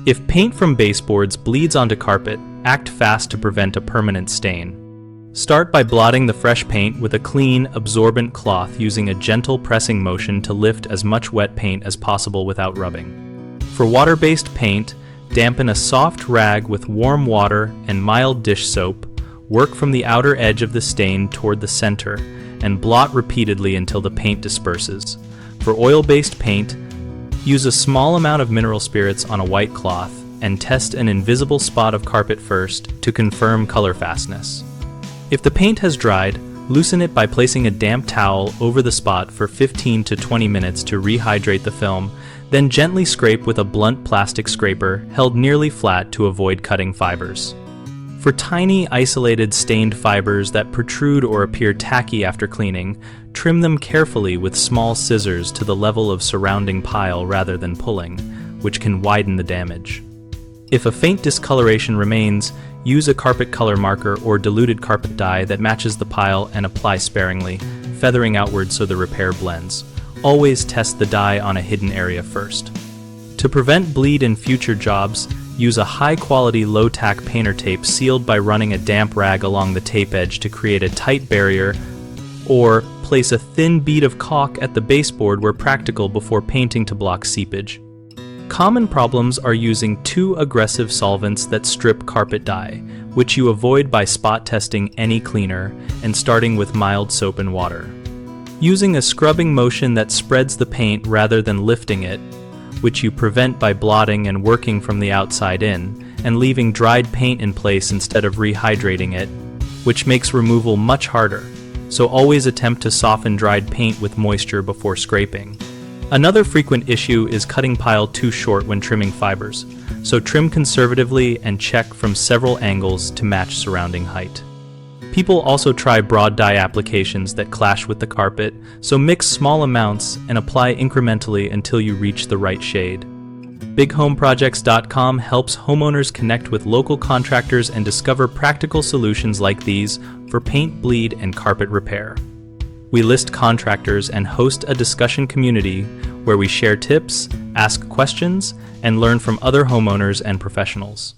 If paint from baseboards bleeds onto carpet, act fast to prevent a permanent stain. Start by blotting the fresh paint with a clean, absorbent cloth using a gentle pressing motion to lift as much wet paint as possible without rubbing. For water-based paint, dampen a soft rag with warm water and mild dish soap, work from the outer edge of the stain toward the center, and blot repeatedly until the paint disperses. For oil-based paint, use a small amount of mineral spirits on a white cloth and test an invisible spot of carpet first to confirm color fastness. If the paint has dried, loosen it by placing a damp towel over the spot for 15 to 20 minutes to rehydrate the film, then gently scrape with a blunt plastic scraper held nearly flat to avoid cutting fibers. For tiny, isolated stained fibers that protrude or appear tacky after cleaning, trim them carefully with small scissors to the level of surrounding pile rather than pulling, which can widen the damage. If a faint discoloration remains, use a carpet color marker or diluted carpet dye that matches the pile and apply sparingly, feathering outward so the repair blends. Always test the dye on a hidden area first. To prevent bleed in future jobs, use a high-quality low-tack painter tape sealed by running a damp rag along the tape edge to create a tight barrier, or place a thin bead of caulk at the baseboard where practical before painting to block seepage. Common problems are using too aggressive solvents that strip carpet dye, which you avoid by spot testing any cleaner and starting with mild soap and water. Using a scrubbing motion that spreads the paint rather than lifting it, which you prevent by blotting and working from the outside in, and leaving dried paint in place instead of rehydrating it, which makes removal much harder, so always attempt to soften dried paint with moisture before scraping. Another frequent issue is cutting pile too short when trimming fibers, so trim conservatively and check from several angles to match surrounding height. People also try broad dye applications that clash with the carpet, so mix small amounts and apply incrementally until you reach the right shade. BigHomeProjects.com helps homeowners connect with local contractors and discover practical solutions like these for paint, bleed, and carpet repair. We list contractors and host a discussion community where we share tips, ask questions, and learn from other homeowners and professionals.